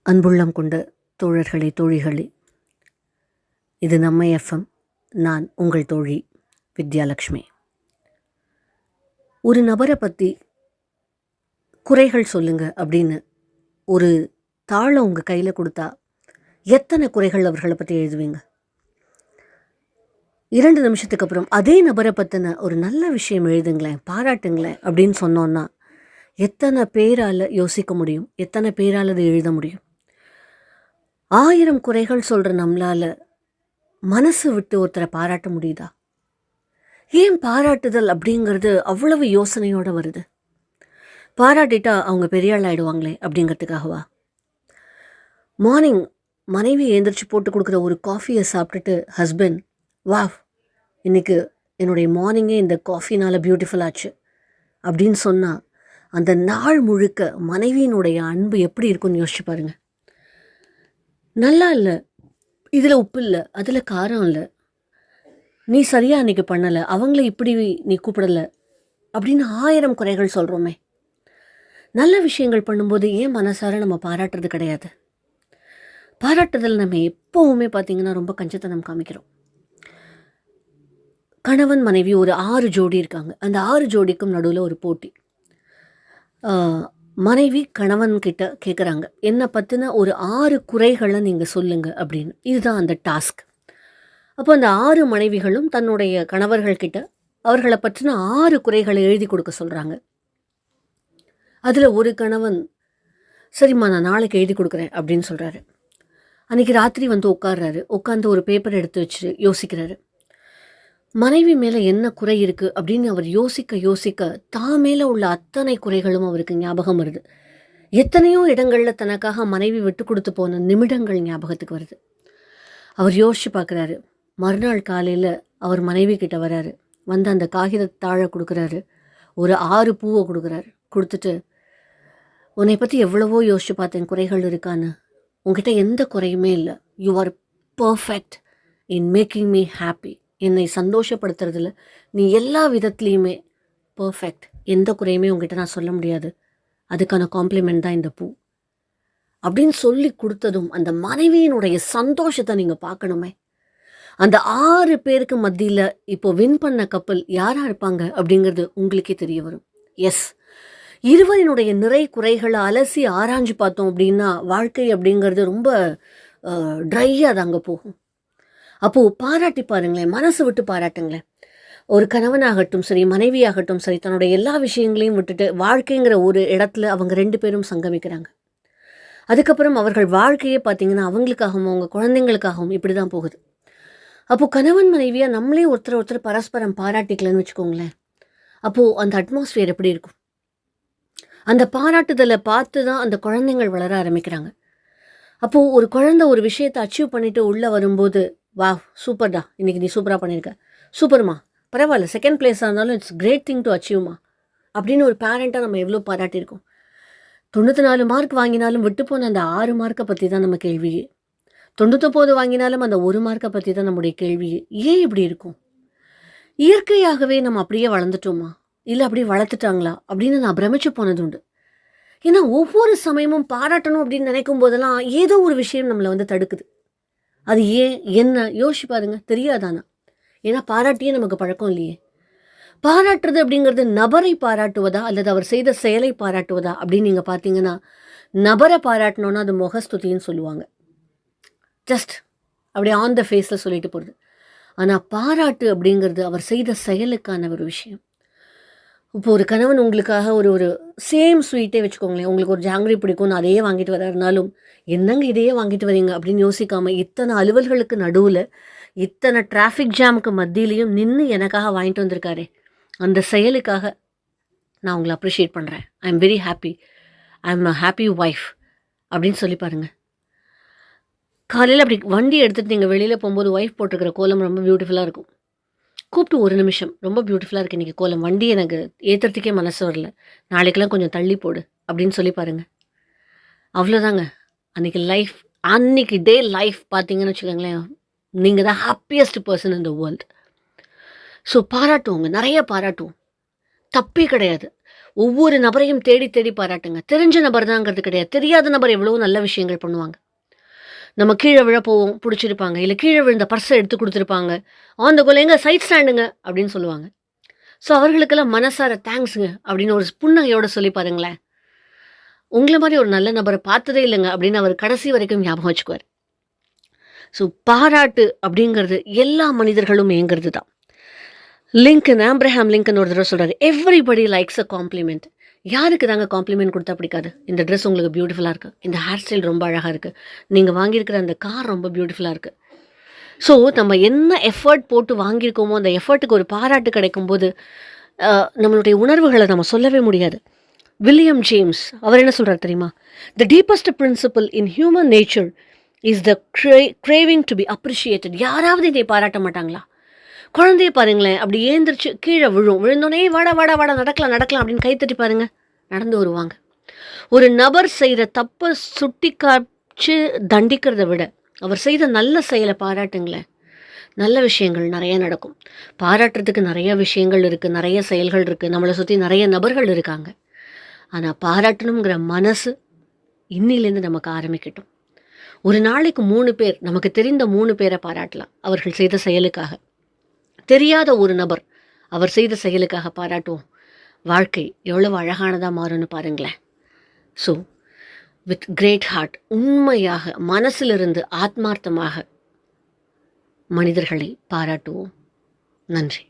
அன்புள்ளம் கொண்ட தோழர்களே, தோழிகளே, இது நம்ம எஃப்எம். நான் உங்கள் தோழி வித்யாலக்ஷ்மி. ஒரு நபரை பற்றி குறைகள் சொல்லுங்க அப்படின்னு ஒரு தாளை உங்கள் கையில் கொடுத்தா எத்தனை குறைகள் அவர்களை பற்றி எழுதுவீங்க? 2 நிமிஷத்துக்கு அப்புறம் அதே நபரை பற்றின ஒரு நல்ல விஷயம் எழுதுங்களேன், பாராட்டுங்களேன் அப்படின்னு சொன்னோன்னா எத்தனை பேரால் யோசிக்க முடியும்? எத்தனை பேரால் அதை எழுத முடியும்? 1000 குறைகள் சொல்கிற நம்மளால் மனசு விட்டு ஒருத்தரை பாராட்ட முடியுதா? ஏன் பாராட்டுதல் அப்படிங்கிறது அவ்வளவு யோசனையோடு வருது? பாராட்டிட்டா அவங்க பெரிய ஆள் ஆகிடுவாங்களே அப்படிங்கிறதுக்காகவா? மார்னிங் மனைவி எழுந்திரிச்சு போட்டு கொடுக்குற ஒரு காஃபியை சாப்பிட்டுட்டு ஹஸ்பண்ட், வாவ், இன்றைக்கி என்னுடைய மார்னிங்கே இந்த காஃபினால் பியூட்டிஃபுல் ஆச்சு அப்படின்னு சொன்னால் அந்த நாள் முழுக்க மனைவியினுடைய அன்பு எப்படி இருக்குன்னு யோசிச்சு பாருங்கள். நல்லா இல்லை, இதில் உப்பு இல்லை, அதில் காரம் இல்லை, நீ சரியாக அன்றைக்கி பண்ணலை, அவங்கள இப்படி நீ கூப்பிடலை அப்படின்னு 1000 குறைகள் சொல்கிறோமே. நல்ல விஷயங்கள் பண்ணும்போது ஏன் மனசார நம்ம பாராட்டுறது கிடையாது? பாராட்டுதல் நம்ம எப்போவுமே பார்த்திங்கன்னா ரொம்ப கஞ்சத்தனம் காமிக்கிறோம். கணவன் மனைவி ஒரு 6 ஜோடி இருக்காங்க. அந்த 6 ஜோடிக்கும் நடுவில் ஒரு போட்டி. மனைவி கணவன்கிட்ட கேட்குறாங்க, என்னை பற்றின ஒரு 6 குறைகளை நீங்கள் சொல்லுங்கள் அப்படின்னு. இதுதான் அந்த டாஸ்க். அப்போ அந்த 6 மனைவிகளும் தன்னுடைய கணவர்கள்கிட்ட அவர்களை பற்றின 6 குறைகளை எழுதி கொடுக்க சொல்கிறாங்க. அதில் ஒரு கணவன், சரிம்மா நான் நாளைக்கு எழுதி கொடுக்குறேன் அப்படின்னு சொல்கிறாரு. அன்றைக்கி ராத்திரி வந்து உட்காந்து ஒரு பேப்பர் எடுத்து வச்சு யோசிக்கிறாரு. மனைவி மேலே என்ன குறை இருக்குது அப்படின்னு அவர் யோசிக்க தான் மேலே உள்ள அத்தனை குறைகளும் அவருக்கு ஞாபகம் வருது. எத்தனையோ இடங்களில் தனக்காக மனைவி விட்டு கொடுத்து போன நிமிடங்கள் ஞாபகத்துக்கு வருது. அவர் யோசிச்சு பார்க்குறாரு. மறுநாள் காலையில் அவர் மனைவி கிட்ட வராரு. வந்து அந்த காகிதத்தாழை கொடுக்குறாரு. ஒரு 6 பூவை கொடுக்குறாரு. கொடுத்துட்டு, உன்னை பற்றி எவ்வளவோ யோசிச்சு பார்த்தேன், குறைகள் இருக்கான்னு. உங்ககிட்ட எந்த குறையுமே இல்லை. You are perfect in making me happy. என்னை சந்தோஷப்படுத்துறதுல நீ எல்லா விதத்துலேயுமே பர்ஃபெக்ட். எந்த குறையுமே உங்ககிட்ட நான் சொல்ல முடியாது. அதுக்கான காம்ப்ளிமெண்ட் தான் இந்த பூ அப்படின்னு சொல்லி கொடுத்ததும் அந்த மனைவியினுடைய சந்தோஷத்தை நீங்கள் பார்க்கணுமே. அந்த 6 பேருக்கு மத்தியில் இப்போ வின் பண்ண கப்பல் யாராக இருப்பாங்க அப்படிங்கிறது உங்களுக்கே தெரிய வரும். எஸ், இருவரினுடைய நிறை குறைகளை அலசி ஆராய்ஞ்சு பார்த்தோம் அப்படின்னா வாழ்க்கை அப்படிங்கிறது ரொம்ப ட்ரையாக தாங்க போகும். அப்போது பாராட்டி பாருங்களேன், மனசு விட்டு பாராட்டுங்களேன். ஒரு கணவனாகட்டும் சரி, மனைவியாகட்டும் சரி, தன்னுடைய எல்லா விஷயங்களையும் விட்டுட்டு வாழ்க்கைங்கிற ஒரு இடத்துல அவங்க 2 பேரும் சங்கமிக்கிறாங்க. அதுக்கப்புறம் அவர்கள் வாழ்க்கையே பார்த்திங்கன்னா அவங்களுக்காகவும் அவங்க குழந்தைங்களுக்காகவும் இப்படி தான் போகுது. அப்போது கணவன் மனைவியாக நம்மளே ஒருத்தர் பரஸ்பரம் பாராட்டிக்கலன்னு வச்சுக்கோங்களேன், அப்போது அந்த அட்மாஸ்ஃபியர் எப்படி இருக்கும்? அந்த பாராட்டுதலை பார்த்து தான் அந்த குழந்தைங்கள் வளர ஆரம்பிக்கிறாங்க. அப்போது ஒரு குழந்தை ஒரு விஷயத்தை அச்சீவ் பண்ணிவிட்டு உள்ளே வரும்போது, வா சூப்பர்டா, இன்றைக்கி நீ சூப்பராக பண்ணியிருக்க, சூப்பர்மா, பரவாயில்ல, செகண்ட் பிளேஸாக இருந்தாலும் இட்ஸ் கிரேட் திங் டு அச்சீவ்மா அப்படின்னு ஒரு பேரண்ட்டாக நம்ம எவ்வளோ பாராட்டியிருக்கோம். 94 மார்க் வாங்கினாலும் விட்டு போன அந்த 6 மார்க்கை பற்றி தான் நம்ம கேள்வியே. 99 வாங்கினாலும் அந்த 1 மார்க்கை பற்றி தான் நம்முடைய கேள்வியே. ஏன் இப்படி இருக்கும்? இயற்கையாகவே நம்ம அப்படியே வளர்ந்துட்டோமா, இல்லை அப்படியே வளர்த்துட்டாங்களா அப்படின்னு நான் பிரமிச்சு போனது உண்டு. ஏன்னா ஒவ்வொரு சமயமும் பாராட்டணும் அப்படின்னு நினைக்கும் போதெல்லாம் ஏதோ ஒரு விஷயம் நம்மளை வந்து தடுக்குது. அது ஏன், என்ன யோசிச்சு பாருங்க, தெரியாதானா? ஏன்னா பாராட்டியே நமக்கு பழக்கம் இல்லையே. பாராட்டுறது அப்படிங்கிறது நபரை பாராட்டுவதா அல்லது அவர் செய்த செயலை பாராட்டுவதா அப்படின்னு நீங்கள் பார்த்தீங்கன்னா, நபரை பாராட்டணுன்னா அது முகஸ்துதின்னு சொல்லுவாங்க. ஜஸ்ட் அப்படியே ஆன் த ஃபேஸில் சொல்லிட்டு போகிறது. ஆனால் பாராட்டு அப்படிங்கிறது அவர் செய்த செயலுக்கான ஒரு விஷயம். இப்போ ஒரு கணவன் உங்களுக்காக ஒரு சேம் ஸ்வீட்டே வச்சுக்கோங்களேன், உங்களுக்கு ஒரு ஜாங்கிரி பிடிக்கும்னு அதையே வாங்கிட்டு வர்றாருனாலும், என்னங்க இதையே வாங்கிட்டு வரீங்க அப்படின்னு யோசிக்காமல் இத்தனை அலுவல்களுக்கு நடுவில் இத்தனை டிராஃபிக் ஜாமுக்கு மத்தியிலையும் நின்று எனக்காக வாங்கிட்டு வந்திருக்காரே, அந்த செயலுக்காக நான் உங்களை அப்ரிஷியேட் பண்ணுறேன். I am very happy, I am a happy wife அப்படின்னு சொல்லி பாருங்கள். காலையில் அப்படி வண்டி எடுத்துகிட்டு நீங்கள் வெளியில் போகும்போது ஒய்ஃப் போட்டிருக்கிற கோலம் ரொம்ப பியூட்டிஃபுல்லாக இருக்கும். கூப்பிட்டு 1 நிமிஷம், ரொம்ப பியூட்டிஃபுல்லாக இருக்குது இன்றைக்கி கோலம், வண்டி எனக்கு ஏற்றுறதுக்கே மனசு வரல, நாளைக்கெல்லாம் கொஞ்சம் தள்ளி போடு அப்படின்னு சொல்லி பாருங்கள். அவ்வளோதாங்க அன்றைக்கி லைஃப், அன்றைக்கி டே லைஃப் பார்த்தீங்கன்னு வச்சுக்கோங்களேன், நீங்கள் தான் happiest person in the world. So பாராட்டுவோங்க, நிறைய பாராட்டுவோம், தப்பே கிடையாது. ஒவ்வொரு நபரையும் தேடி தேடி பாராட்டுங்க. தெரிஞ்ச நபர் தாங்கிறது கிடையாது. தெரியாத நபர் எவ்வளவோ நல்ல விஷயங்கள் பண்ணுவாங்க. நம்ம கீழ விழ போவோம், புடிச்சிருப்பாங்க. இல்ல கீழ விழுந்த பர்ஸ எடுத்து குடுத்துருப்பாங்க. ஆன் த கோல "ஏங்க சைட் ஸ்டாண்டுங்க" அப்படின்னு சொல்லுவாங்க. ஸோ அவர்களுக்கெல்லாம் மனசார தேங்க்ஸ்ங்க அப்படின்னு ஒரு புன்னகையோட சொல்லி பாருங்களேன். உங்கள மாரி ஒரு நல்ல நபர பார்த்ததே இல்லங்க அப்படின்னு அவர் கடைசி வரைக்கும் ஞாபகம் வச்சுக்குவாரு. ஸோ பாராட்டு அப்படிங்கிறது எல்லா மனிதர்களும் ஏங்குறது தான். ஆப்ரஹாம் லிங்கன் ஒரு தடவ சொல்றாரு, "எவ்ரிபடி லைக்ஸ் அ காம்ப்ளிமெண்ட்." யாருக்கு தாங்க காம்ப்ளிமெண்ட் குடுத்தா பிடிக்காது? இந்த ட்ரெஸ் உங்களுக்கு பியூட்டிஃபுல்லா இருக்கு. இந்த ஹேர் ஸ்டைல் ரொம்ப அழகா இருக்கு. நீங்க வாங்கியிருக்கிற அந்த கார் ரொம்ப பியூட்டிஃபுல்லா இருக்கு. ஸோ நம்ம என்ன எஃபோர்ட் போட்டு வாங்கியிருக்கோமோ, அந்த எஃபோர்ட்டுக்கு ஒரு பாராட்டு கிடைக்கும்போது, அ நம்மளுடைய உணர்வுகள நம்ம சொல்லவே முடியாது. வில்லியம் ஜேம்ஸ் அவர் என்ன சொல்றாரு தெரியுமா? "The deepest principle in human nature is the craving to be appreciated." யாராவது என்னை பாராட்ட மாட்டாங்களா? குழந்தைய பாருங்களேன், அப்படி ஏந்திரிச்சு கீழ விழும். விழுந்தோனே "வாடா, வாடா, வாடா நடக்கலாம், நடக்கலாம்" அப்படின்னு கை தட்டி பாருங்க. நடந்து வருவாங்க. ஒரு நபர் செய்ற தப்ப சுட்டி காமிச்சு தண்டிக்கிறத விட, அவர் செய்த நல்ல செயல பாராட்டுங்களேன். நல்ல விஷயங்கள் நெறைய நடக்கும். பாராட்டுறதுக்கு நெறைய விஷயங்கள் இருக்கு. நெறைய செயல்கள் இருக்கு. நம்மள சுத்தி நெறைய நபர்கள் இருக்காங்க. ஆனா பாராட்டணுங்கிற மனசு இன்னிலேருந்து நமக்கு ஆரம்பிக்கட்டும். ஒரு நாளைக்கு 3 பேர், நமக்கு தெரிந்த 3 பேர பாராட்டலாம். அவர்கள் செய்த செயலுக்காக. தெரியாத ஒரு நபர், அவர் செய்த செயலுக்காக பாராட்டுவோம். வாழ்க்கை எவ்வளவு அழகானதா மாறும்னு பாருங்களேன். ஸோ, வித் கிரேட் ஹார்ட் உண்மையாக மனசிலிருந்து ஆத்மார்த்தமாக மனிதர்களை பாராட்டுவோம். நன்றி.